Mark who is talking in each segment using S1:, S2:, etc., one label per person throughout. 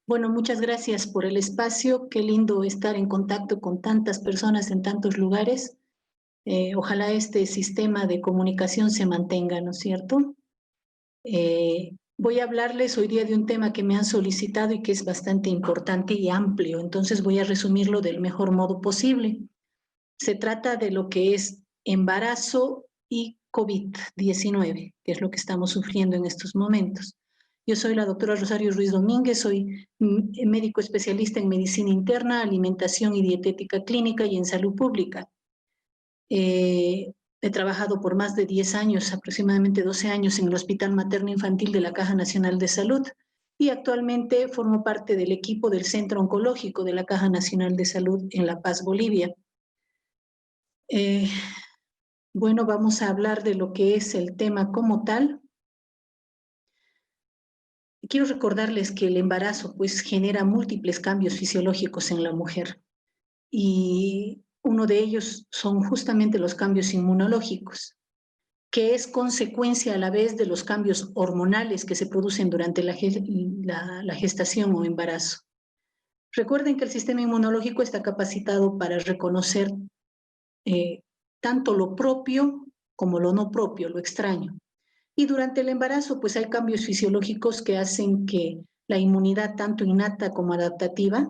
S1: Bueno, muchas gracias por el espacio. Qué lindo estar en contacto con tantas personas en tantos lugares. Ojalá este sistema de comunicación se mantenga, ¿no es cierto? Voy a hablarles hoy día de un tema que me han solicitado y que es bastante importante y amplio, entonces voy a resumirlo del mejor modo posible. Se trata de lo que es embarazo y COVID-19, que es lo que estamos sufriendo en estos momentos. Yo soy la doctora Rosario Ruiz Domínguez, soy médico especialista en medicina interna, alimentación y dietética clínica y en salud pública. He trabajado por más de 10 años, aproximadamente 12 años, en el Hospital Materno Infantil de la Caja Nacional de Salud y actualmente formo parte del equipo del Centro Oncológico de la Caja Nacional de Salud en La Paz, Bolivia. Bueno, vamos a hablar de lo que es el tema como tal. Quiero recordarles que el embarazo pues genera múltiples cambios fisiológicos en la mujer y uno de ellos son justamente los cambios inmunológicos, que es consecuencia a la vez de los cambios hormonales que se producen durante la gestación o embarazo. Recuerden que el sistema inmunológico está capacitado para reconocer tanto lo propio como lo no propio, lo extraño. Y durante el embarazo, pues hay cambios fisiológicos que hacen que la inmunidad, tanto innata como adaptativa,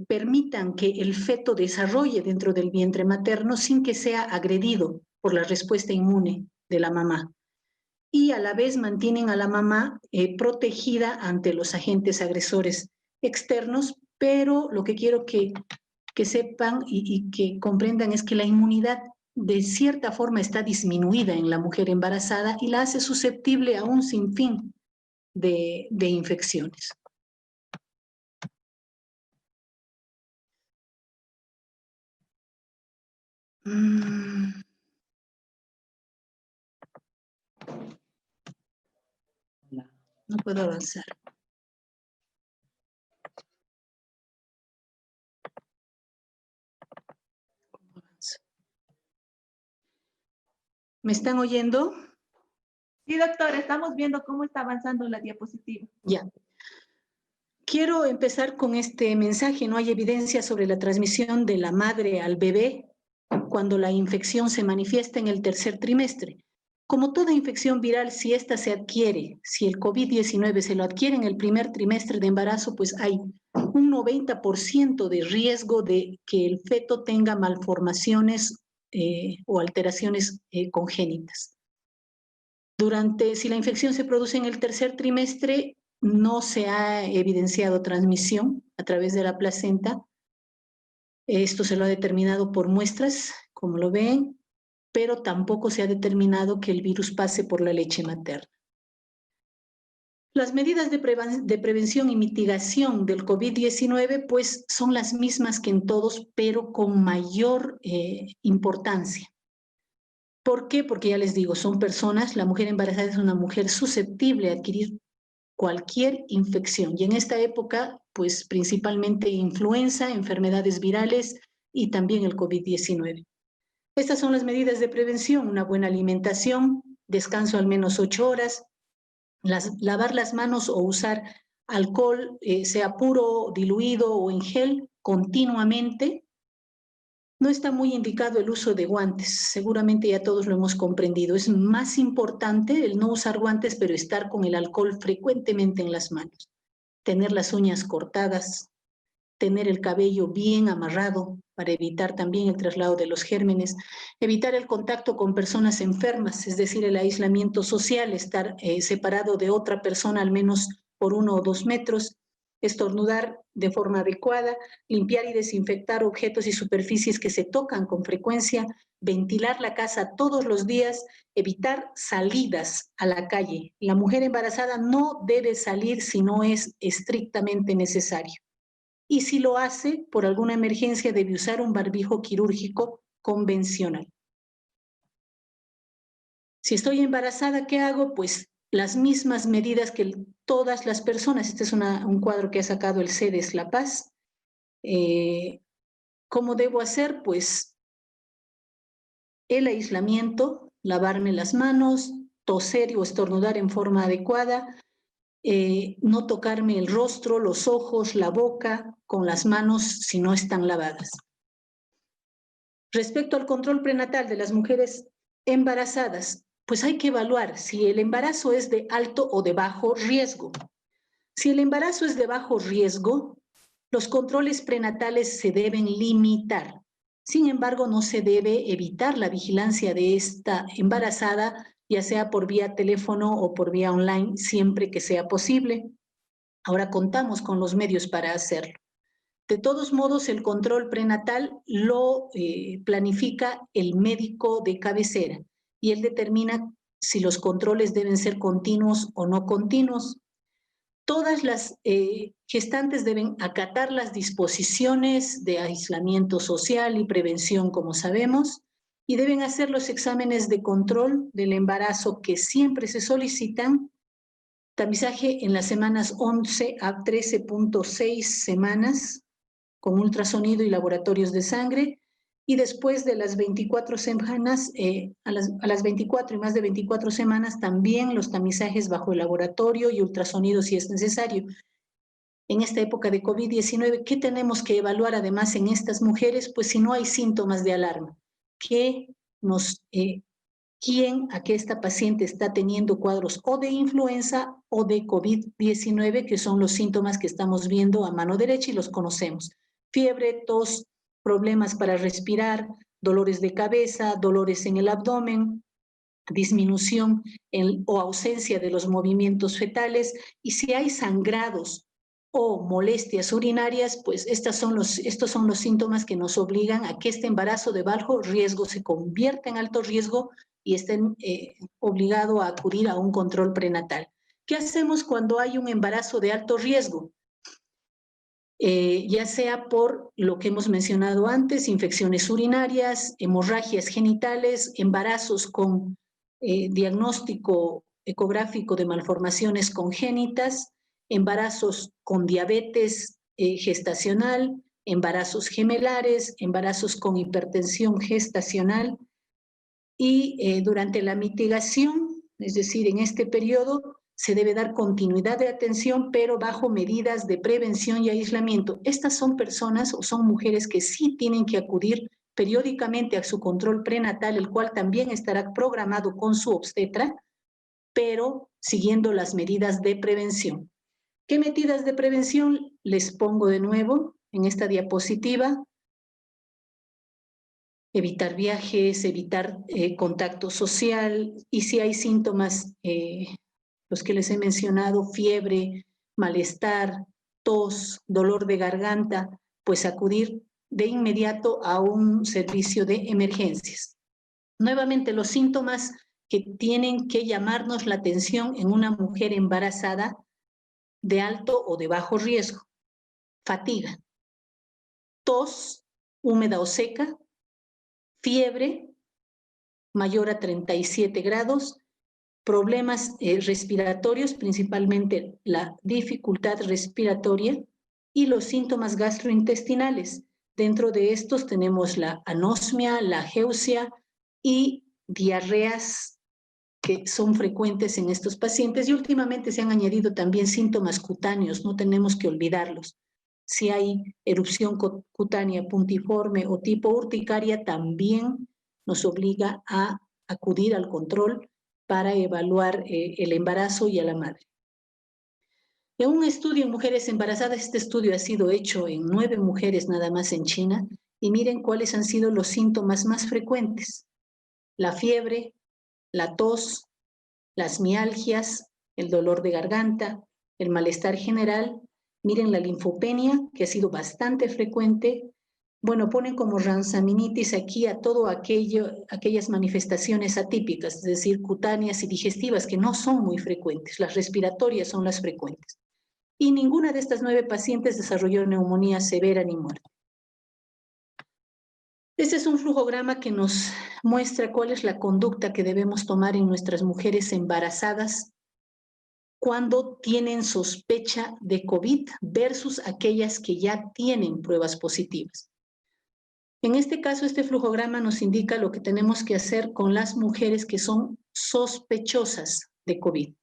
S1: permitan que el feto desarrolle dentro del vientre materno sin que sea agredido por la respuesta inmune de la mamá. Y a la vez mantienen a la mamá protegida ante los agentes agresores externos, pero lo que quiero que sepan y que comprendan es que la inmunidad de cierta forma está disminuida en la mujer embarazada y la hace susceptible a un sinfín de infecciones. No puedo avanzar. ¿Me están oyendo?
S2: Sí, doctor, estamos viendo cómo está avanzando la diapositiva.
S1: Ya. Quiero empezar con este mensaje. No hay evidencia sobre la transmisión de la madre al bebé cuando la infección se manifiesta en el tercer trimestre. Como toda infección viral, si esta se adquiere, si el COVID-19 se lo adquiere en el primer trimestre de embarazo, pues hay un 90% de riesgo de que el feto tenga malformaciones o alteraciones congénitas. Si la infección se produce en el tercer trimestre, no se ha evidenciado transmisión a través de la placenta. Esto se lo ha determinado por muestras, como lo ven, pero tampoco se ha determinado que el virus pase por la leche materna. Las medidas de prevención y mitigación del COVID-19 pues son las mismas que en todos, pero con mayor importancia. ¿Por qué? Porque ya les digo, son personas, la mujer embarazada es una mujer susceptible a adquirir cualquier infección. Y en esta época, pues principalmente influenza, enfermedades virales y también el COVID-19. Estas son las medidas de prevención: una buena alimentación, descanso al menos 8 horas, lavar las manos o usar alcohol, sea puro, diluido o en gel, continuamente. No está muy indicado el uso de guantes, seguramente ya todos lo hemos comprendido. Es más importante el no usar guantes, pero estar con el alcohol frecuentemente en las manos. Tener las uñas cortadas, tener el cabello bien amarrado para evitar también el traslado de los gérmenes, evitar el contacto con personas enfermas, es decir, el aislamiento social, estar separado de otra persona al menos por 1 o 2 metros, estornudar de forma adecuada, limpiar y desinfectar objetos y superficies que se tocan con frecuencia, ventilar la casa todos los días, evitar salidas a la calle. La mujer embarazada no debe salir si no es estrictamente necesario. Y si lo hace, por alguna emergencia, debe usar un barbijo quirúrgico convencional. Si estoy embarazada, ¿qué hago? Pues las mismas medidas que todas las personas. Este es un cuadro que ha sacado el CEDES La Paz. ¿Cómo debo hacer? Pues el aislamiento, lavarme las manos, toser o estornudar en forma adecuada, no tocarme el rostro, los ojos, la boca con las manos si no están lavadas. Respecto al control prenatal de las mujeres embarazadas, pues hay que evaluar si el embarazo es de alto o de bajo riesgo. Si el embarazo es de bajo riesgo, los controles prenatales se deben limitar. Sin embargo, no se debe evitar la vigilancia de esta embarazada, ya sea por vía teléfono o por vía online, siempre que sea posible. Ahora contamos con los medios para hacerlo. De todos modos, el control prenatal lo planifica el médico de cabecera y él determina si los controles deben ser continuos o no continuos. Todas las gestantes deben acatar las disposiciones de aislamiento social y prevención, como sabemos, y deben hacer los exámenes de control del embarazo que siempre se solicitan, tamizaje en las semanas 11 a 13.6 semanas, con ultrasonido y laboratorios de sangre, y después de las 24 semanas, a las 24 y más de 24 semanas, también los tamizajes bajo el laboratorio y ultrasonido si es necesario. En esta época de COVID-19, ¿qué tenemos que evaluar además en estas mujeres? Pues si no hay síntomas de alarma, que nos a que esta paciente está teniendo cuadros o de influenza o de COVID-19, que son los síntomas que estamos viendo a mano derecha y los conocemos. Fiebre, tos, problemas para respirar, dolores de cabeza, dolores en el abdomen, disminución o ausencia de los movimientos fetales, y si hay sangrados o molestias urinarias, pues estos son los síntomas que nos obligan a que este embarazo de bajo riesgo se convierta en alto riesgo y estén obligados a acudir a un control prenatal. ¿Qué hacemos cuando hay un embarazo de alto riesgo? Ya sea por lo que hemos mencionado antes, infecciones urinarias, hemorragias genitales, embarazos con diagnóstico ecográfico de malformaciones congénitas, embarazos con diabetes gestacional, embarazos gemelares, embarazos con hipertensión gestacional, y durante la mitigación, es decir, en este periodo, se debe dar continuidad de atención, pero bajo medidas de prevención y aislamiento. Estas son personas o son mujeres que sí tienen que acudir periódicamente a su control prenatal, el cual también estará programado con su obstetra, pero siguiendo las medidas de prevención. ¿Qué medidas de prevención? Les pongo de nuevo en esta diapositiva. Evitar viajes, evitar contacto social, y si hay síntomas, los que les he mencionado, fiebre, malestar, tos, dolor de garganta, pues acudir de inmediato a un servicio de emergencias. Nuevamente, los síntomas que tienen que llamarnos la atención en una mujer embarazada de alto o de bajo riesgo: fatiga, tos húmeda o seca, fiebre mayor a 37 grados, problemas respiratorios, principalmente la dificultad respiratoria, y los síntomas gastrointestinales. Dentro de estos tenemos la anosmia, la ageusia y diarreas que son frecuentes en estos pacientes, y últimamente se han añadido también síntomas cutáneos, no tenemos que olvidarlos. Si hay erupción cutánea puntiforme o tipo urticaria, también nos obliga a acudir al control para evaluar el embarazo y a la madre. En un estudio en mujeres embarazadas, este estudio ha sido hecho en 9 mujeres nada más en China, y miren cuáles han sido los síntomas más frecuentes: la fiebre, la tos, las mialgias, el dolor de garganta, el malestar general. Miren la linfopenia, que ha sido bastante frecuente. Bueno, ponen como ransaminitis aquí a todo aquellas manifestaciones atípicas, es decir, cutáneas y digestivas, que no son muy frecuentes. Las respiratorias son las frecuentes. Y ninguna de estas 9 pacientes desarrolló neumonía severa ni muerte. Este es un flujograma que nos muestra cuál es la conducta que debemos tomar en nuestras mujeres embarazadas cuando tienen sospecha de COVID versus aquellas que ya tienen pruebas positivas. En este caso, este flujograma nos indica lo que tenemos que hacer con las mujeres que son sospechosas de COVID.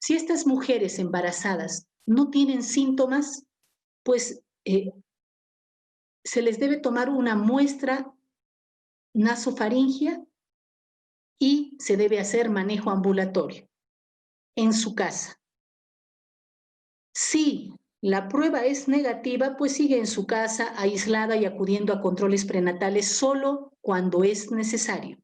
S1: Si estas mujeres embarazadas no tienen síntomas, pues se les debe tomar una muestra nasofaringea y se debe hacer manejo ambulatorio en su casa. Si la prueba es negativa, pues sigue en su casa aislada y acudiendo a controles prenatales solo cuando es necesario.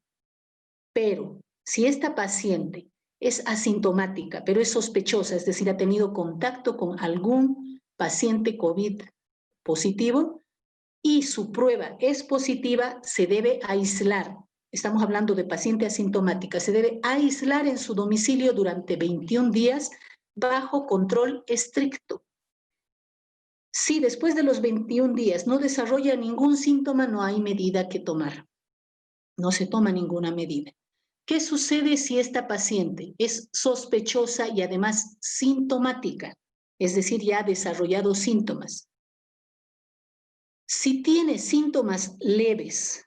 S1: Pero si esta paciente es asintomática, pero es sospechosa, es decir, ha tenido contacto con algún paciente COVID positivo y su prueba es positiva, se debe aislar. Estamos hablando de paciente asintomática. Se debe aislar en su domicilio durante 21 días bajo control estricto. Si después de los 21 días no desarrolla ningún síntoma, no hay medida que tomar. No se toma ninguna medida. ¿Qué sucede si esta paciente es sospechosa y además sintomática? Es decir, ya ha desarrollado síntomas. Si tiene síntomas leves,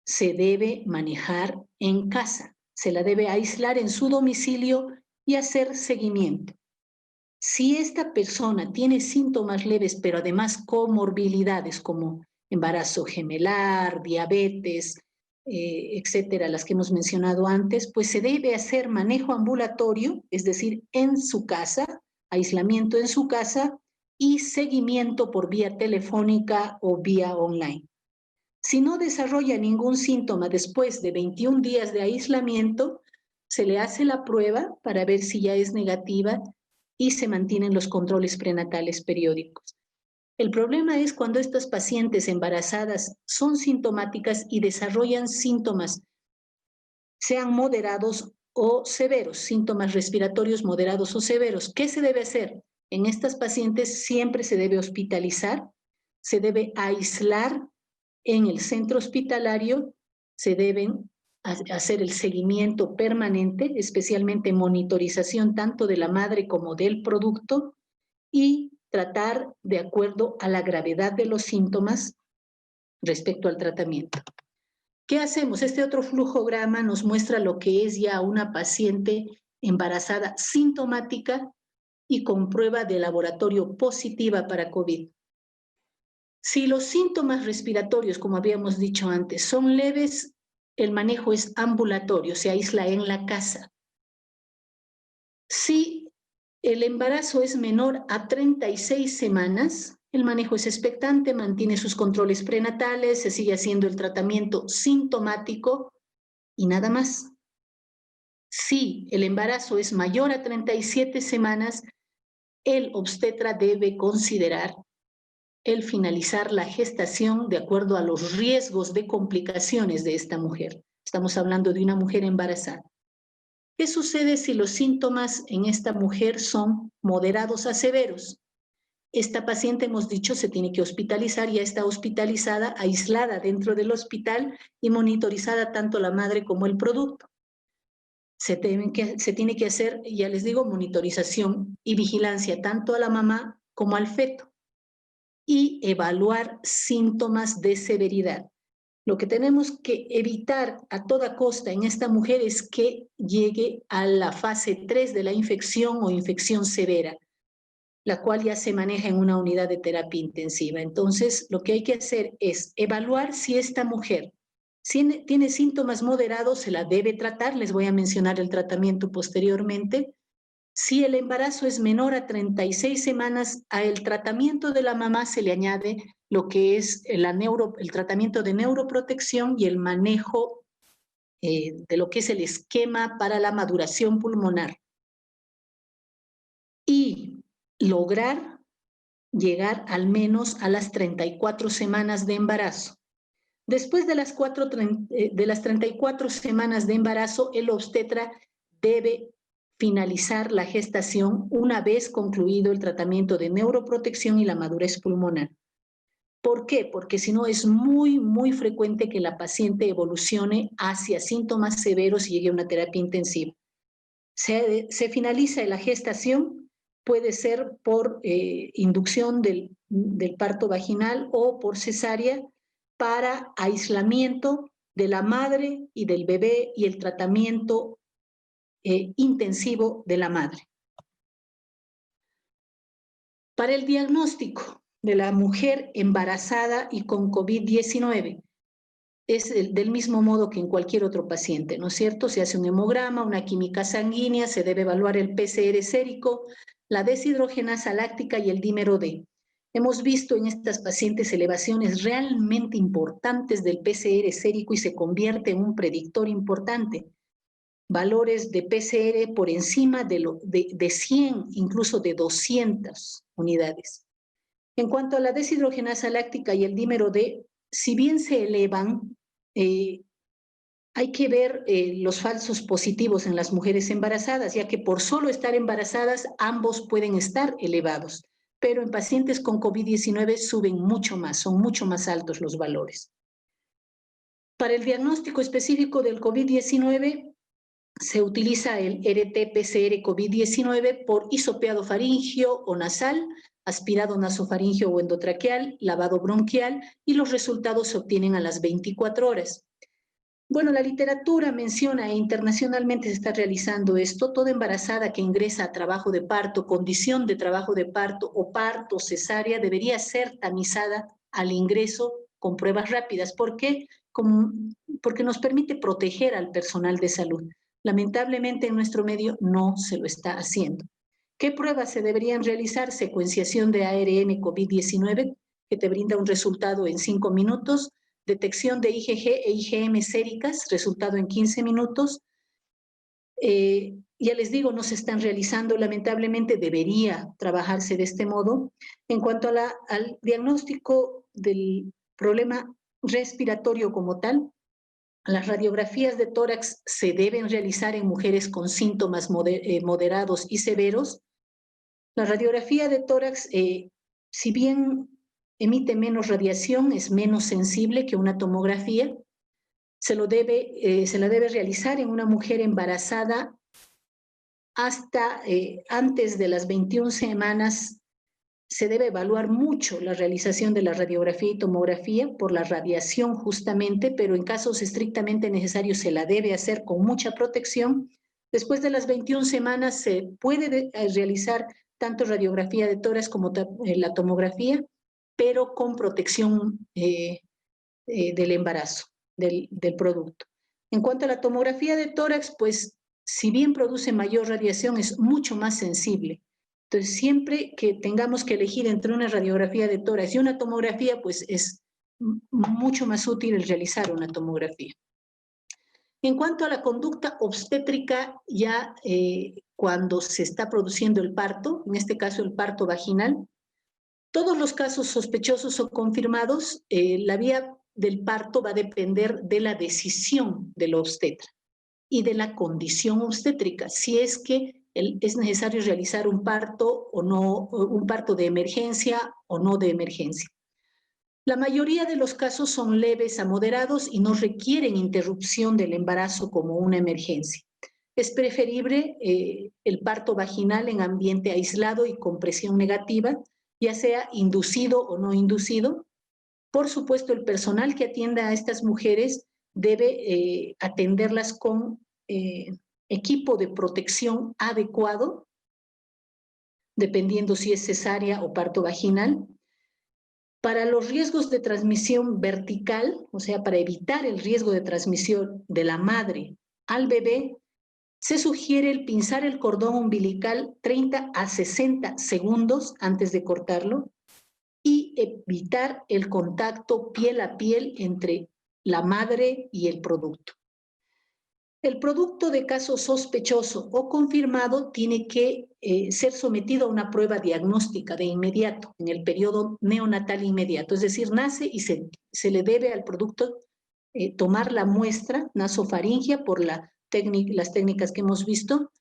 S1: se debe manejar en casa. Se la debe aislar en su domicilio y hacer seguimiento. Si esta persona tiene síntomas leves, pero además comorbilidades como embarazo gemelar, diabetes, etcétera, las que hemos mencionado antes, pues se debe hacer manejo ambulatorio, es decir, en su casa, aislamiento en su casa y seguimiento por vía telefónica o vía online. Si no desarrolla ningún síntoma después de 21 días de aislamiento, se le hace la prueba para ver si ya es negativa y se mantienen los controles prenatales periódicos. El problema es cuando estas pacientes embarazadas son sintomáticas y desarrollan síntomas, sean moderados o severos, síntomas respiratorios moderados o severos. ¿Qué se debe hacer? En estas pacientes siempre se debe hospitalizar, se debe aislar en el centro hospitalario, se deben hacer el seguimiento permanente, especialmente monitorización tanto de la madre como del producto y tratar de acuerdo a la gravedad de los síntomas respecto al tratamiento. ¿Qué hacemos? Este otro flujograma nos muestra lo que es ya una paciente embarazada sintomática y con prueba de laboratorio positiva para COVID. Si los síntomas respiratorios, como habíamos dicho antes, son leves, el manejo es ambulatorio, se aísla en la casa. Si el embarazo es menor a 36 semanas, el manejo es expectante, mantiene sus controles prenatales, se sigue haciendo el tratamiento sintomático y nada más. Si el embarazo es mayor a 37 semanas, el obstetra debe considerar el finalizar la gestación de acuerdo a los riesgos de complicaciones de esta mujer. Estamos hablando de una mujer embarazada. ¿Qué sucede si los síntomas en esta mujer son moderados a severos? Esta paciente, hemos dicho, se tiene que hospitalizar, ya está hospitalizada, aislada dentro del hospital y monitorizada tanto la madre como el producto. Se tiene que hacer, ya les digo, monitorización y vigilancia tanto a la mamá como al feto y evaluar síntomas de severidad. Lo que tenemos que evitar a toda costa en esta mujer es que llegue a la fase 3 de la infección o infección severa, la cual ya se maneja en una unidad de terapia intensiva. Entonces, lo que hay que hacer es evaluar si esta mujer tiene síntomas moderados, se la debe tratar, les voy a mencionar el tratamiento posteriormente. Si el embarazo es menor a 36 semanas, al tratamiento de la mamá se le añade lo que es el tratamiento de neuroprotección y el manejo de lo que es el esquema para la maduración pulmonar. Y lograr llegar al menos a las 34 semanas de embarazo. Después de las 34 semanas de embarazo, el obstetra debe finalizar la gestación una vez concluido el tratamiento de neuroprotección y la madurez pulmonar. ¿Por qué? Porque si no es muy frecuente que la paciente evolucione hacia síntomas severos y llegue a una terapia intensiva. Se finaliza la gestación, puede ser por inducción del parto vaginal o por cesárea para aislamiento de la madre y del bebé y el tratamiento intensivo de la madre. Para el diagnóstico de la mujer embarazada y con COVID-19, es del mismo modo que en cualquier otro paciente, ¿no es cierto? Se hace un hemograma, una química sanguínea, se debe evaluar el PCR sérico, la deshidrogenasa láctica y el dímero D. Hemos visto en estas pacientes elevaciones realmente importantes del PCR sérico y se convierte en un predictor importante. Valores de PCR por encima de 100, incluso de 200 unidades. En cuanto a la deshidrogenasa láctica y el dímero D, si bien se elevan, hay que ver los falsos positivos en las mujeres embarazadas, ya que por solo estar embarazadas ambos pueden estar elevados, pero en pacientes con COVID-19 suben mucho más, son mucho más altos los valores. Para el diagnóstico específico del COVID-19 se utiliza el RT-PCR COVID-19 por hisopeado faríngeo o nasal, aspirado nasofaríngeo o endotraqueal, lavado bronquial, y los resultados se obtienen a las 24 horas. Bueno, la literatura menciona e internacionalmente se está realizando esto. Toda embarazada que ingresa a trabajo de parto, condición de trabajo de parto o parto cesárea debería ser tamizada al ingreso con pruebas rápidas. ¿Por qué? Porque nos permite proteger al personal de salud. Lamentablemente en nuestro medio no se lo está haciendo. ¿Qué pruebas se deberían realizar? Secuenciación de ARN COVID-19, que te brinda un resultado en 5 minutos, detección de IgG e IgM séricas, resultado en 15 minutos. Ya les digo, no se están realizando, lamentablemente debería trabajarse de este modo. En cuanto al diagnóstico del problema respiratorio como tal, las radiografías de tórax se deben realizar en mujeres con síntomas moderados y severos. La radiografía de tórax, si bien emite menos radiación, es menos sensible que una tomografía. Se la debe realizar en una mujer embarazada hasta antes de las 21 semanas. Se debe evaluar mucho la realización de la radiografía y tomografía por la radiación justamente, pero en casos estrictamente necesarios se la debe hacer con mucha protección. Después de las 21 semanas se puede realizar tanto radiografía de tórax como la tomografía, pero con protección del embarazo, del producto. En cuanto a la tomografía de tórax, pues si bien produce mayor radiación, es mucho más sensible. Entonces, siempre que tengamos que elegir entre una radiografía de tórax y una tomografía, pues es mucho más útil el realizar una tomografía. En cuanto a la conducta obstétrica, ya cuando se está produciendo el parto, en este caso el parto vaginal, todos los casos sospechosos o confirmados, la vía del parto va a depender de la decisión del obstetra y de la condición obstétrica, si es que es necesario realizar un parto o no, un parto de emergencia o no de emergencia. La mayoría de los casos son leves a moderados y no requieren interrupción del embarazo como una emergencia. Es preferible el parto vaginal en ambiente aislado y con presión negativa, ya sea inducido o no inducido. Por supuesto, el personal que atienda a estas mujeres debe atenderlas con equipo de protección adecuado, dependiendo si es cesárea o parto vaginal. Para los riesgos de transmisión vertical, o sea, para evitar el riesgo de transmisión de la madre al bebé, se sugiere el pinzar el cordón umbilical 30 a 60 segundos antes de cortarlo y evitar el contacto piel a piel entre la madre y el producto. El producto de caso sospechoso o confirmado tiene que ser sometido a una prueba diagnóstica de inmediato, en el periodo neonatal inmediato, es decir, nace y se le debe al producto tomar la muestra nasofaringea por las técnicas que hemos visto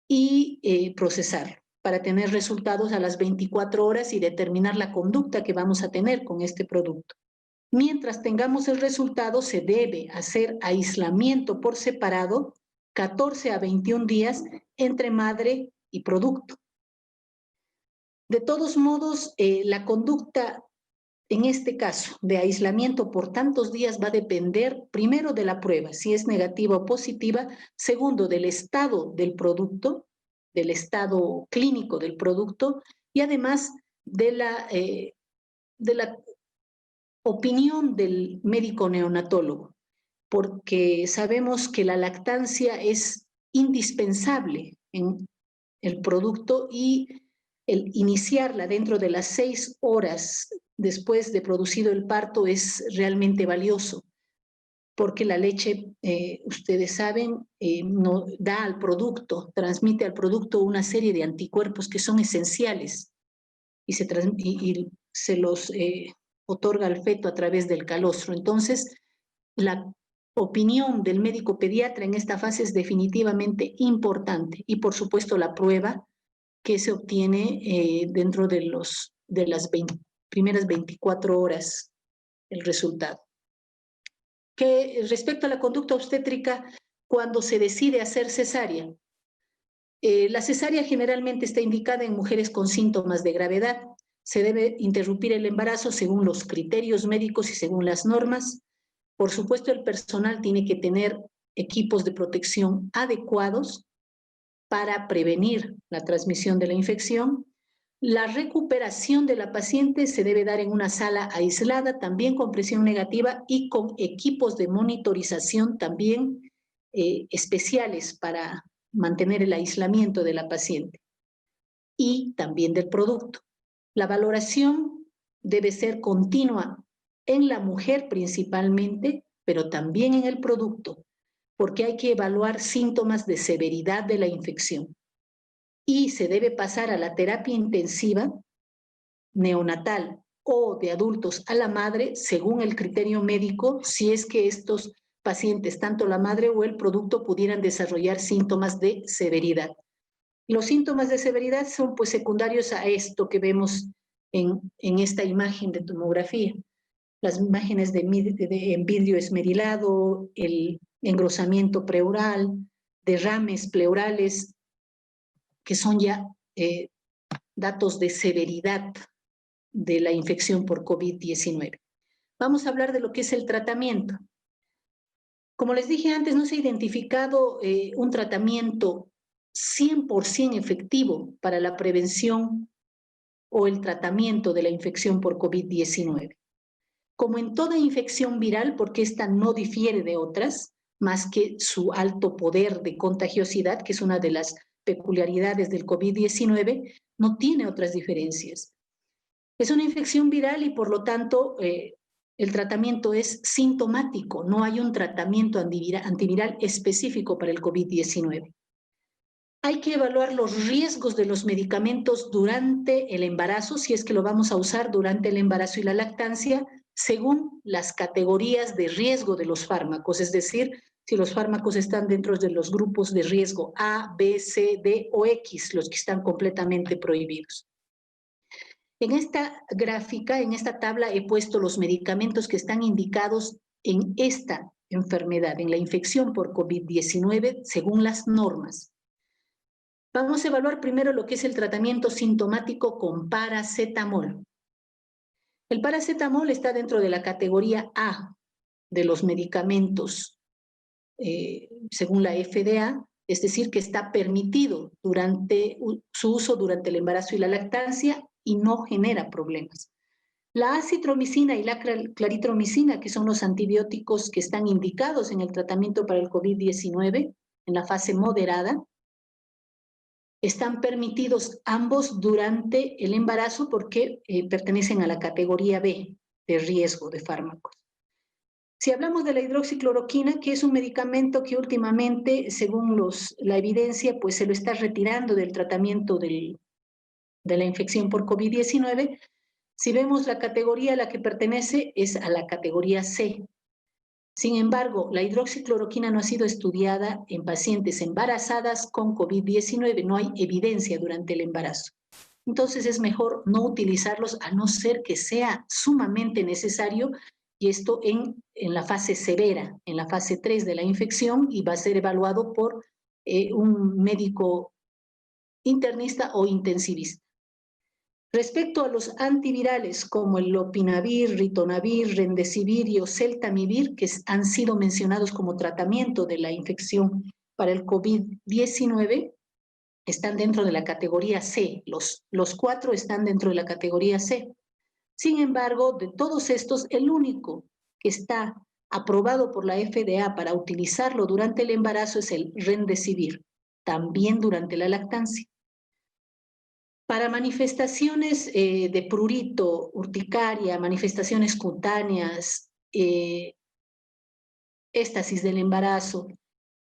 S1: y procesar para tener resultados a las 24 horas y determinar la conducta que vamos a tener con este producto. Mientras tengamos el resultado, se debe hacer aislamiento por separado 14 a 21 días entre madre y producto. De todos modos, la conducta en este caso de aislamiento por tantos días va a depender primero de la prueba, si es negativa o positiva, segundo del estado del producto, del estado clínico del producto y además de la opinión del médico neonatólogo, porque sabemos que la lactancia es indispensable en el producto y el iniciarla dentro de las 6 horas después de producido el parto es realmente valioso, porque la leche, ustedes saben, no, da al producto, transmite al producto una serie de anticuerpos que son esenciales y se los otorga al feto a través del calostro. Entonces, la opinión del médico pediatra en esta fase es definitivamente importante y, por supuesto, la prueba que se obtiene dentro de las primeras 24 horas el resultado. Que respecto a la conducta obstétrica, cuando se decide hacer cesárea, la cesárea generalmente está indicada en mujeres con síntomas de gravedad. Se debe interrumpir el embarazo según los criterios médicos y según las normas. Por supuesto, el personal tiene que tener equipos de protección adecuados para prevenir la transmisión de la infección. La recuperación de la paciente se debe dar en una sala aislada, también con presión negativa y con equipos de monitorización también especiales para mantener el aislamiento de la paciente y también del producto. La valoración debe ser continua en la mujer principalmente, pero también en el producto, porque hay que evaluar síntomas de severidad de la infección. Y se debe pasar a la terapia intensiva neonatal o de adultos a la madre según el criterio médico, si es que estos pacientes, tanto la madre o el producto, pudieran desarrollar síntomas de severidad. Los síntomas de severidad son pues secundarios a esto que vemos en esta imagen de tomografía. Las imágenes de vidrio esmerilado, el engrosamiento pleural, derrames pleurales, que son ya datos de severidad de la infección por COVID-19. Vamos a hablar de lo que es el tratamiento. Como les dije antes, no se ha identificado un tratamiento 100% efectivo para la prevención o el tratamiento de la infección por COVID-19. Como en toda infección viral, porque esta no difiere de otras, más que su alto poder de contagiosidad, que es una de las peculiaridades del COVID-19, no tiene otras diferencias. Es una infección viral y por lo tanto el tratamiento es sintomático, no hay un tratamiento antiviral específico para el COVID-19. Hay que evaluar los riesgos de los medicamentos durante el embarazo, si es que lo vamos a usar durante el embarazo y la lactancia, según las categorías de riesgo de los fármacos, es decir, si los fármacos están dentro de los grupos de riesgo A, B, C, D o X, los que están completamente prohibidos. En esta gráfica, en esta tabla, he puesto los medicamentos que están indicados en esta enfermedad, en la infección por COVID-19, según las normas. Vamos a evaluar primero lo que es el tratamiento sintomático con paracetamol. El paracetamol está dentro de la categoría A de los medicamentos, según la FDA, es decir, que está permitido durante su uso durante el embarazo y la lactancia y no genera problemas. La acitromicina y la claritromicina, que son los antibióticos que están indicados en el tratamiento para el COVID-19 en la fase moderada, están permitidos ambos durante el embarazo porque pertenecen a la categoría B de riesgo de fármacos. Si hablamos de la hidroxicloroquina, que es un medicamento que últimamente, según la evidencia, pues se lo está retirando del tratamiento de la infección por COVID-19, si vemos la categoría a la que pertenece es a la categoría C. Sin embargo, la hidroxicloroquina no ha sido estudiada en pacientes embarazadas con COVID-19, no hay evidencia durante el embarazo. Entonces es mejor no utilizarlos a no ser que sea sumamente necesario, y esto en la fase severa, en la fase 3 de la infección, y va a ser evaluado por un médico internista o intensivista. Respecto a los antivirales como el lopinavir, ritonavir, remdesivir y oseltamivir, que han sido mencionados como tratamiento de la infección para el COVID-19, están dentro de la categoría C, los 4 están dentro de la categoría C. Sin embargo, de todos estos, el único que está aprobado por la FDA para utilizarlo durante el embarazo es el Remdesivir, también durante la lactancia. Para manifestaciones de prurito, urticaria, manifestaciones cutáneas, éstasis del embarazo,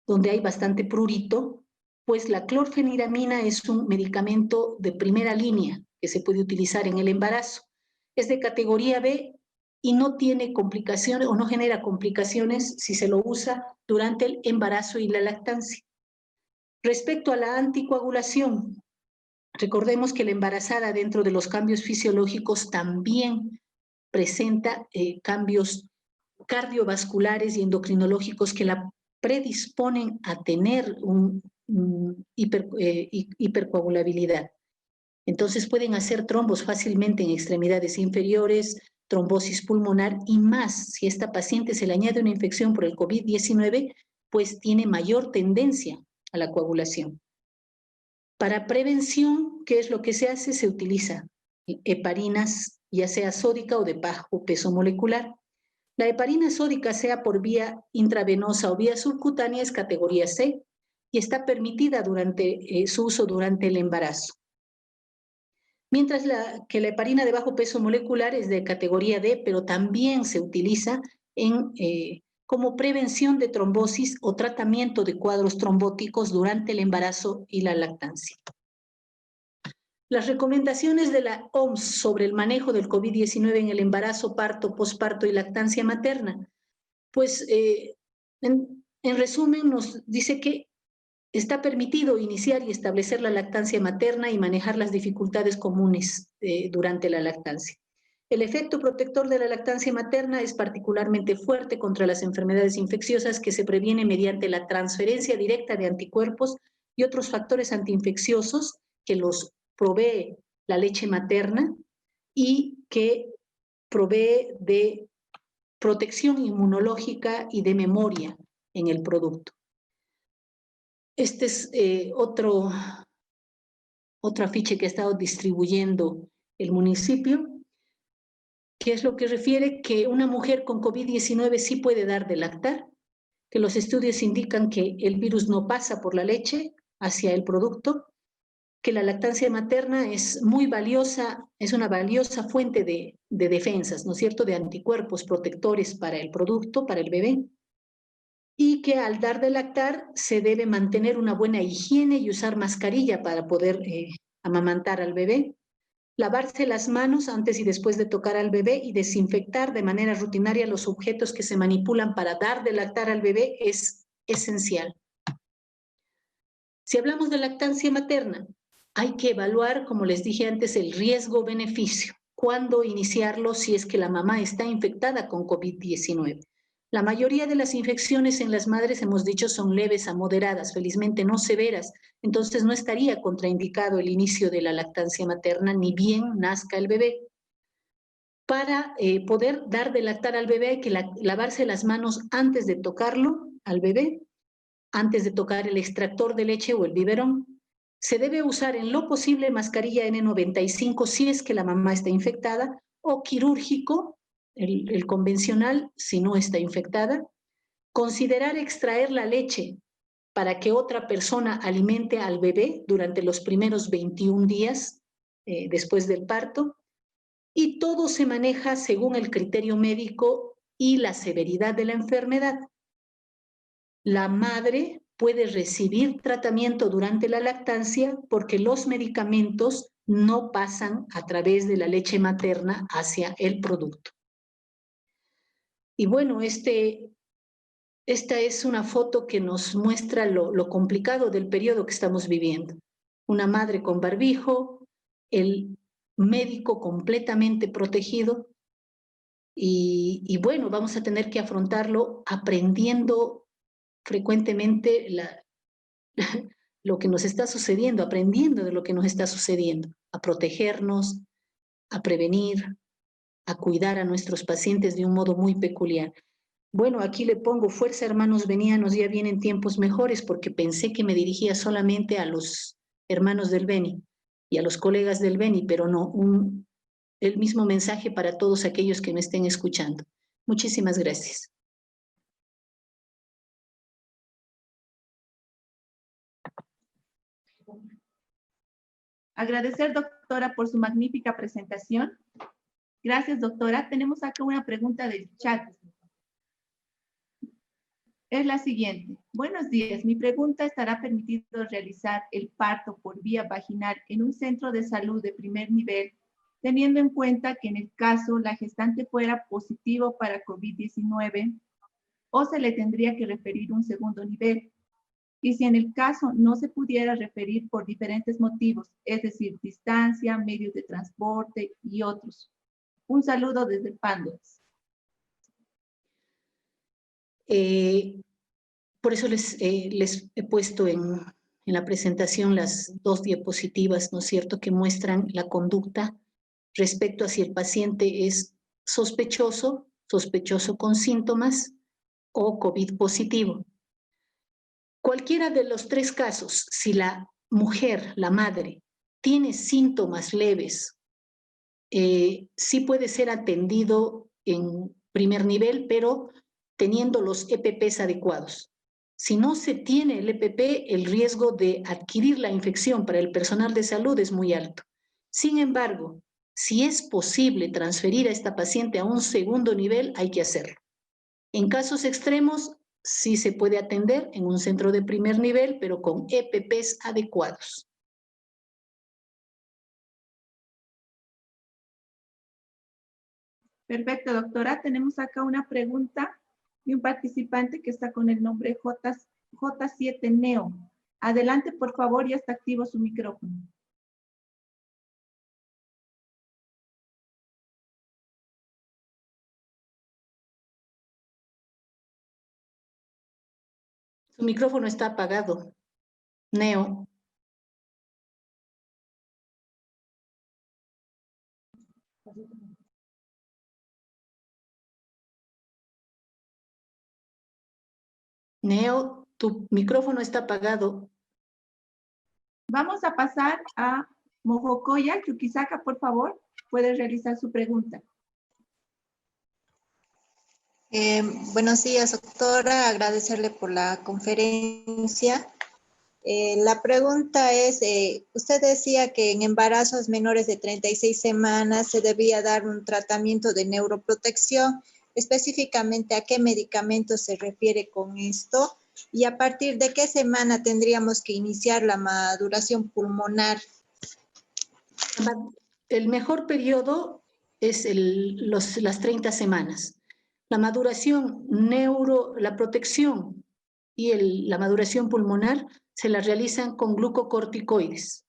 S1: donde hay bastante prurito, pues la clorfeniramina es un medicamento de primera línea que se puede utilizar en el embarazo. Es de categoría B y no tiene complicaciones o no genera complicaciones si se lo usa durante el embarazo y la lactancia. Respecto a la anticoagulación, recordemos que la embarazada dentro de los cambios fisiológicos también presenta cambios cardiovasculares y endocrinológicos que la predisponen a tener hipercoagulabilidad. Entonces pueden hacer trombos fácilmente en extremidades inferiores, trombosis pulmonar y más. Si a esta paciente se le añade una infección por el COVID-19, pues tiene mayor tendencia a la coagulación. Para prevención, ¿qué es lo que se hace? Se utiliza heparinas, ya sea sódica o de bajo peso molecular. La heparina sódica, sea por vía intravenosa o vía subcutánea, es categoría C y está permitida durante su uso durante el embarazo. Mientras que la heparina de bajo peso molecular es de categoría D, pero también se utiliza como prevención de trombosis o tratamiento de cuadros trombóticos durante el embarazo y la lactancia. Las recomendaciones de la OMS sobre el manejo del COVID-19 en el embarazo, parto, posparto y lactancia materna. Pues en resumen nos dice que está permitido iniciar y establecer la lactancia materna y manejar las dificultades comunes durante la lactancia. El efecto protector de la lactancia materna es particularmente fuerte contra las enfermedades infecciosas que se previene mediante la transferencia directa de anticuerpos y otros factores antiinfecciosos que los provee la leche materna y que provee de protección inmunológica y de memoria en el producto. Este es otro afiche que ha estado distribuyendo el municipio, que es lo que refiere que una mujer con COVID-19 sí puede dar de lactar, que los estudios indican que el virus no pasa por la leche hacia el producto, que la lactancia materna es muy valiosa, es una valiosa fuente de defensas, ¿no es cierto?, de anticuerpos protectores para el producto, para el bebé, y que al dar de lactar se debe mantener una buena higiene y usar mascarilla para poder amamantar al bebé, lavarse las manos antes y después de tocar al bebé y desinfectar de manera rutinaria los objetos que se manipulan para dar de lactar al bebé es esencial. Si hablamos de lactancia materna, hay que evaluar, como les dije antes, el riesgo-beneficio. ¿Cuándo iniciarlo si es que la mamá está infectada con COVID-19? La mayoría de las infecciones en las madres, hemos dicho, son leves a moderadas, felizmente no severas. Entonces no estaría contraindicado el inicio de la lactancia materna, ni bien nazca el bebé. Para poder dar de lactar al bebé hay que lavarse las manos antes de tocarlo al bebé, antes de tocar el extractor de leche o el biberón. Se debe usar en lo posible mascarilla N95 si es que la mamá está infectada, o quirúrgico, el convencional, si no está infectada. Considerar extraer la leche para que otra persona alimente al bebé durante los primeros 21 días después del parto. Y todo se maneja según el criterio médico y la severidad de la enfermedad. La madre puede recibir tratamiento durante la lactancia porque los medicamentos no pasan a través de la leche materna hacia el producto. Y bueno, esta es una foto que nos muestra lo complicado del periodo que estamos viviendo. Una madre con barbijo, el médico completamente protegido y bueno, vamos a tener que afrontarlo aprendiendo frecuentemente lo que nos está sucediendo, aprendiendo de lo que nos está sucediendo, a protegernos, a prevenir, a cuidar a nuestros pacientes de un modo muy peculiar. Bueno, aquí le pongo fuerza, hermanos venianos, ya vienen tiempos mejores, porque pensé que me dirigía solamente a los hermanos del Beni y a los colegas del Beni, pero no el mismo mensaje para todos aquellos que me estén escuchando. Muchísimas gracias.
S2: Agradecer, doctora, por su magnífica presentación. Gracias, doctora. Tenemos acá una pregunta del chat. Es la siguiente. Buenos días. Mi pregunta: ¿estará permitido realizar el parto por vía vaginal en un centro de salud de primer nivel, teniendo en cuenta que en el caso la gestante fuera positivo para COVID-19 o se le tendría que referir un segundo nivel? Y si en el caso no se pudiera referir por diferentes motivos, es decir, distancia, medios de transporte y otros. Un saludo desde Pandox.
S1: Por eso les he puesto en la presentación las 2 diapositivas, ¿no es cierto?, que muestran la conducta respecto a si el paciente es sospechoso con síntomas o COVID positivo. Cualquiera de los 3 casos, si la mujer, la madre, tiene síntomas leves, sí puede ser atendido en primer nivel, pero teniendo los EPPs adecuados. Si no se tiene el EPP, el riesgo de adquirir la infección para el personal de salud es muy alto. Sin embargo, si es posible transferir a esta paciente a un segundo nivel, hay que hacerlo. En casos extremos, sí se puede atender en un centro de primer nivel, pero con EPPs adecuados.
S2: Perfecto, doctora. Tenemos acá una pregunta de un participante que está con el nombre J7 Neo. Adelante, por favor, ya está activo su micrófono.
S1: Su micrófono está apagado. Neo. Neo, tu micrófono está apagado.
S2: Vamos a pasar a Mojocoya Chuquisaca, por favor. Puede realizar su pregunta.
S3: Buenos días, doctora. Agradecerle por la conferencia. La pregunta es, usted decía que en embarazos menores de 36 semanas se debía dar un tratamiento de neuroprotección. Específicamente, ¿a qué medicamento se refiere con esto? ¿Y a partir de qué semana tendríamos que iniciar la maduración pulmonar?
S1: El mejor periodo es las 30 semanas. La maduración la protección y la maduración pulmonar se la realizan con glucocorticoides.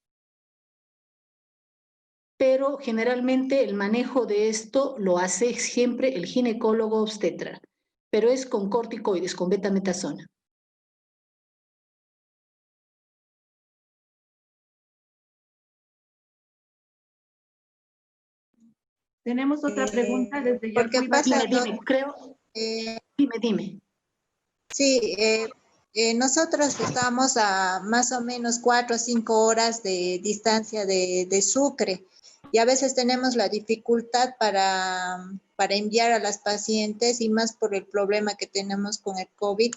S1: Pero generalmente el manejo de esto lo hace siempre el ginecólogo obstetra, pero es con corticoides, con betametasona.
S2: Tenemos otra pregunta desde
S3: Porque
S2: Yacuiba.
S3: pasa,
S1: Dime.
S3: Sí, nosotros estamos a más o menos 4 o 5 horas de distancia de Sucre y a veces tenemos la dificultad para enviar a las pacientes y más por el problema que tenemos con el COVID,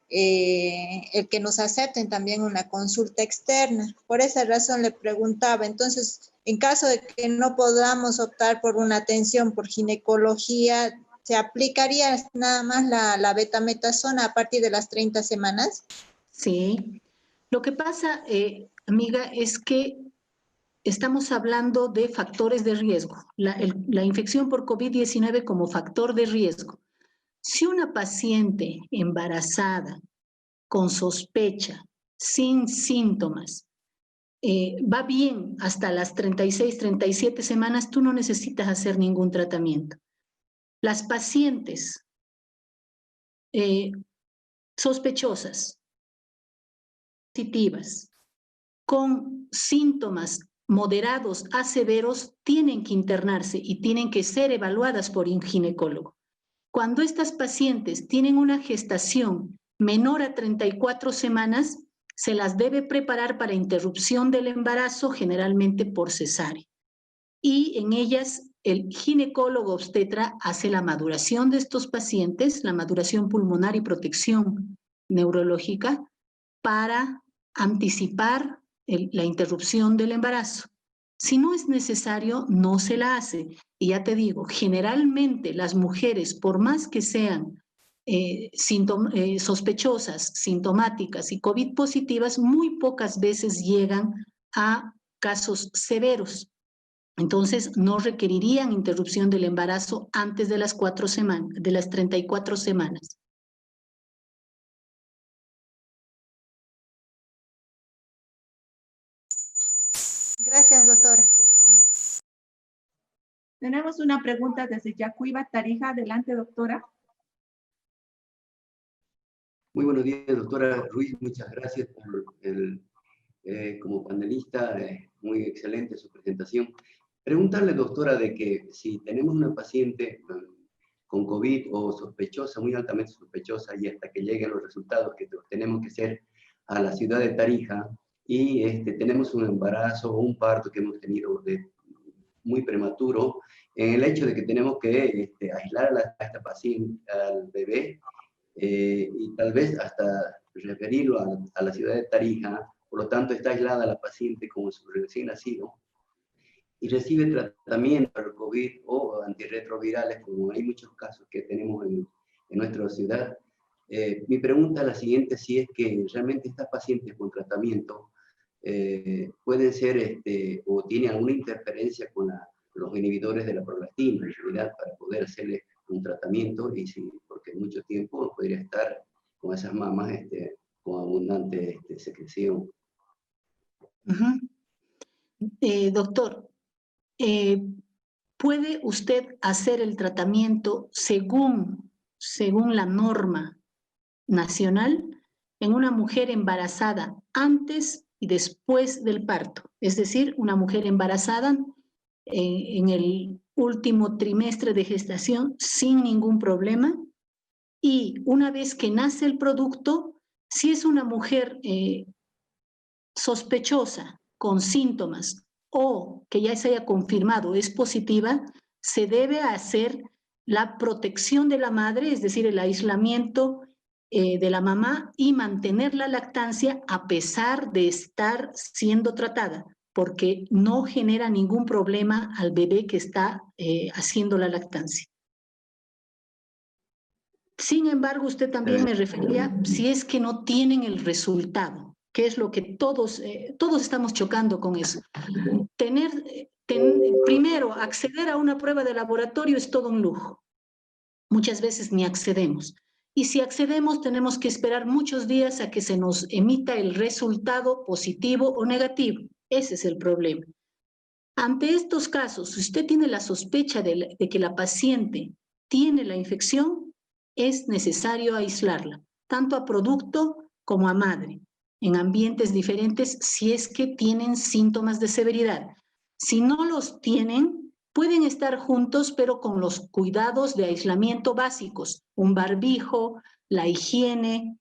S3: el que nos acepten también una consulta externa. Por esa razón le preguntaba, entonces, en caso de que no podamos optar por una atención por ginecología, ¿se aplicaría nada más la betametasona a partir de las 30 semanas?
S1: Sí. Lo que pasa, amiga, es que estamos hablando de factores de riesgo. La infección por COVID-19 como factor de riesgo. Si una paciente embarazada con sospecha, sin síntomas, va bien hasta las 36, 37 semanas, tú no necesitas hacer ningún tratamiento. Las pacientes sospechosas, positivas, con síntomas moderados a severos, tienen que internarse y tienen que ser evaluadas por un ginecólogo. Cuando estas pacientes tienen una gestación menor a 34 semanas, se las debe preparar para interrupción del embarazo, generalmente por cesárea. Y en ellas el ginecólogo obstetra hace la maduración de estos pacientes, la maduración pulmonar y protección neurológica, para anticipar la interrupción del embarazo. Si no es necesario, no se la hace. Y ya te digo, generalmente las mujeres, por más que sean sospechosas, sintomáticas y COVID positivas, muy pocas veces llegan a casos severos. Entonces, no requerirían interrupción del embarazo antes de las 4 semanas, de las 34 semanas.
S3: Gracias, doctora.
S2: Tenemos una pregunta desde Yacuiba, Tarija. Adelante, doctora.
S4: Muy buenos días, doctora Ruiz. Muchas gracias por como panelista. Muy excelente su presentación. Preguntarle, doctora, de que si tenemos una paciente con COVID o sospechosa, muy altamente sospechosa, y hasta que lleguen los resultados que tenemos que hacer a la ciudad de Tarija, y tenemos un embarazo o un parto que hemos tenido muy prematuro, en el hecho de que tenemos que aislar a esta paciente, al bebé, y tal vez hasta referirlo a la ciudad de Tarija. Por lo tanto, está aislada la paciente como su recién nacido, y recibe tratamiento para el COVID o antirretrovirales, como hay muchos casos que tenemos en nuestra ciudad. Mi pregunta es la siguiente: si es que realmente estas pacientes con tratamiento pueden ser, o tienen alguna interferencia con los inhibidores de la prolactina, en realidad, para poder hacerle un tratamiento, y si, porque mucho tiempo podría estar con esas mamas con abundante secreción.
S1: Doctor, ¿puede usted hacer el tratamiento según la norma nacional en una mujer embarazada antes y después del parto? Es decir, una mujer embarazada en el último trimestre de gestación sin ningún problema, y una vez que nace el producto, si es una mujer sospechosa con síntomas o que ya se haya confirmado es positiva, se debe hacer la protección de la madre, es decir, el aislamiento de la mamá, y mantener la lactancia a pesar de estar siendo tratada, porque no genera ningún problema al bebé que está haciendo la lactancia. Sin embargo, usted también me refería si es que no tienen el resultado, que es lo que todos estamos chocando con eso. Primero, acceder a una prueba de laboratorio es todo un lujo. Muchas veces ni accedemos. Y si accedemos, tenemos que esperar muchos días a que se nos emita el resultado positivo o negativo. Ese es el problema. Ante estos casos, si usted tiene la sospecha de que la paciente tiene la infección, es necesario aislarla, tanto a producto como a madre, en ambientes diferentes, si es que tienen síntomas de severidad. Si no los tienen, pueden estar juntos, pero con los cuidados de aislamiento básicos: un barbijo, la higiene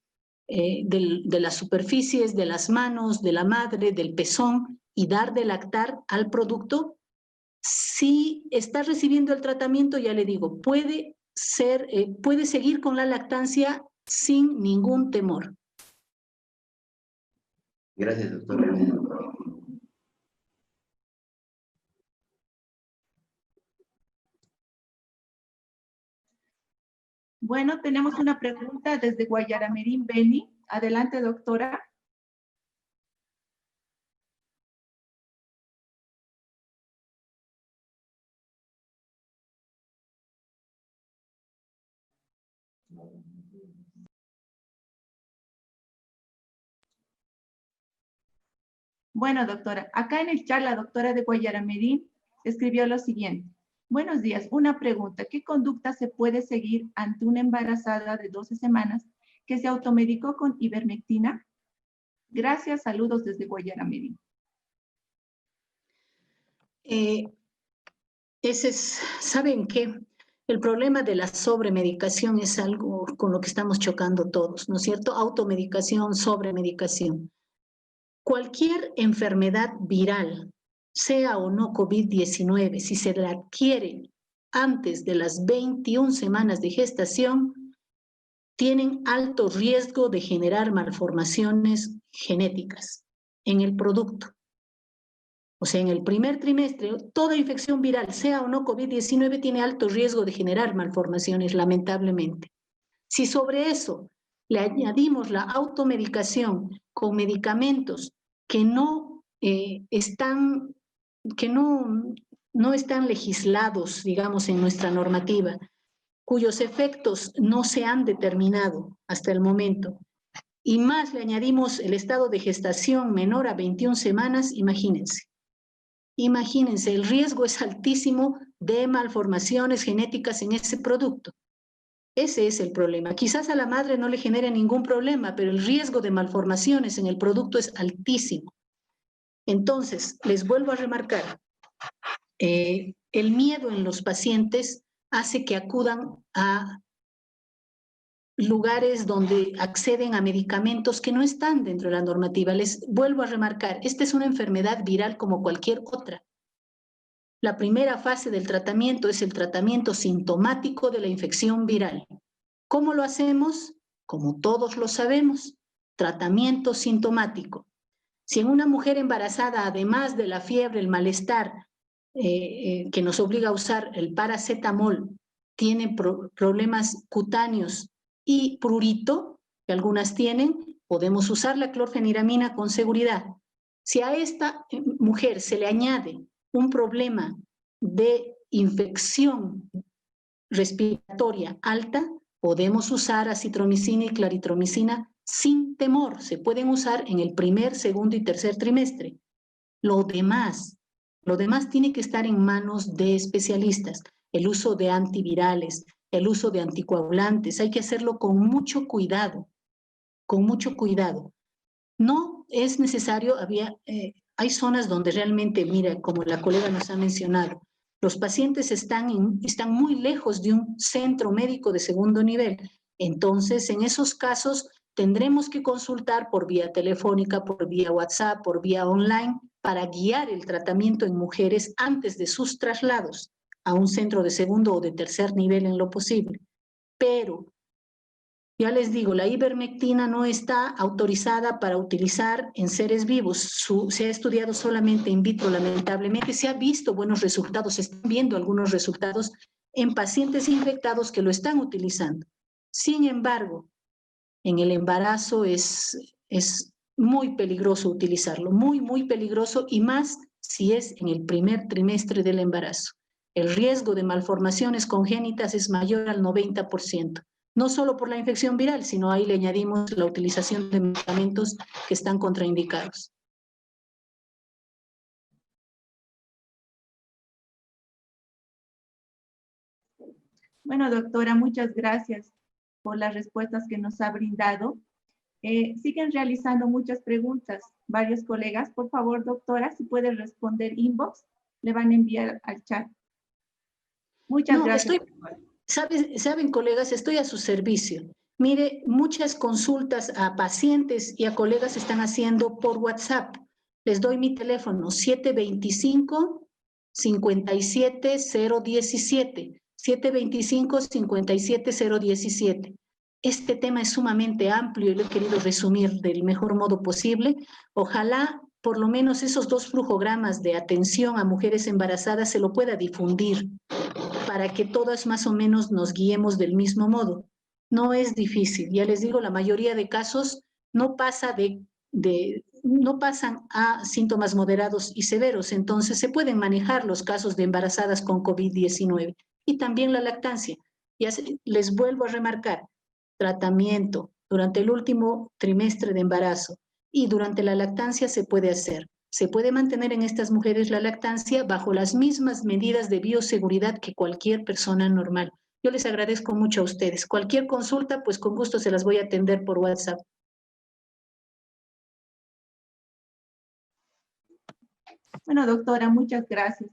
S1: de las superficies, de las manos, de la madre, del pezón, y dar de lactar al producto. Si está recibiendo el tratamiento, ya le digo, puede seguir con la lactancia sin ningún temor.
S4: Gracias, doctora.
S2: Bueno, tenemos una pregunta desde Guayaramerín, Beni. Adelante, doctora. Bueno, doctora, acá en el chat la doctora de Guayaramerín escribió lo siguiente. Buenos días, una pregunta. ¿Qué conducta se puede seguir ante una embarazada de 12 semanas que se automedicó con ivermectina? Gracias, saludos desde Guayaramerín.
S1: ¿Saben qué? El problema de la sobremedicación es algo con lo que estamos chocando todos, ¿no es cierto? Automedicación, sobremedicación. Cualquier enfermedad viral, sea o no COVID-19, si se la adquiere antes de las 21 semanas de gestación, tienen alto riesgo de generar malformaciones genéticas en el producto. O sea, en el primer trimestre, toda infección viral, sea o no COVID-19, tiene alto riesgo de generar malformaciones, lamentablemente. Si sobre eso le añadimos la automedicación con medicamentos que no están legislados, digamos, en nuestra normativa, cuyos efectos no se han determinado hasta el momento, y más le añadimos el estado de gestación menor a 21 semanas, imagínense, el riesgo es altísimo de malformaciones genéticas en ese producto. Ese es el problema. Quizás a la madre no le genere ningún problema, pero el riesgo de malformaciones en el producto es altísimo. Entonces, les vuelvo a remarcar, el miedo en los pacientes hace que acudan a lugares donde acceden a medicamentos que no están dentro de la normativa. Les vuelvo a remarcar, esta es una enfermedad viral como cualquier otra. La primera fase del tratamiento es el tratamiento sintomático de la infección viral. ¿Cómo lo hacemos? Como todos lo sabemos, tratamiento sintomático. Si en una mujer embarazada, además de la fiebre, el malestar, que nos obliga a usar el paracetamol, tiene problemas cutáneos y prurito, que algunas tienen, podemos usar la clorfeniramina con seguridad. Si a esta mujer se le añade un problema de infección respiratoria alta, podemos usar acitromicina y claritromicina sin temor. Se pueden usar en el primer, segundo y tercer trimestre. Lo demás tiene que estar en manos de especialistas. El uso de antivirales, el uso de anticoagulantes, hay que hacerlo con mucho cuidado, con mucho cuidado. No es necesario, hay zonas donde realmente, mira, como la colega nos ha mencionado, los pacientes están muy lejos de un centro médico de segundo nivel. Entonces, en esos casos, tendremos que consultar por vía telefónica, por vía WhatsApp, por vía online, para guiar el tratamiento en mujeres antes de sus traslados a un centro de segundo o de tercer nivel en lo posible. Pero ya les digo, la ivermectina no está autorizada para utilizar en seres vivos. Se ha estudiado solamente in vitro, lamentablemente. Se ha visto buenos resultados, se están viendo algunos resultados en pacientes infectados que lo están utilizando. Sin embargo, en el embarazo es muy peligroso utilizarlo, muy, muy peligroso, y más si es en el primer trimestre del embarazo. El riesgo de malformaciones congénitas es mayor al 90%. No solo por la infección viral, sino ahí le añadimos la utilización de medicamentos que están contraindicados.
S2: Bueno, doctora, muchas gracias por las respuestas que nos ha brindado. Siguen realizando muchas preguntas varios colegas. Por favor, doctora, si puede responder inbox, le van a enviar al chat. Muchas gracias.
S1: Saben, colegas, estoy a su servicio. Mire, muchas consultas a pacientes y a colegas se están haciendo por WhatsApp. Les doy mi teléfono, 725-57017. 725-57017. Este tema es sumamente amplio y lo he querido resumir del mejor modo posible. Ojalá por lo menos esos 2 flujogramas de atención a mujeres embarazadas se lo pueda difundir para que todas más o menos nos guiemos del mismo modo. No es difícil, ya les digo, la mayoría de casos no pasan a síntomas moderados y severos, entonces se pueden manejar los casos de embarazadas con COVID-19 y también la lactancia. Les vuelvo a remarcar, tratamiento durante el último trimestre de embarazo y durante la lactancia se puede hacer. Se puede mantener en estas mujeres la lactancia bajo las mismas medidas de bioseguridad que cualquier persona normal. Yo les agradezco mucho a ustedes. Cualquier consulta, pues con gusto se las voy a atender por WhatsApp.
S2: Bueno, doctora, muchas gracias.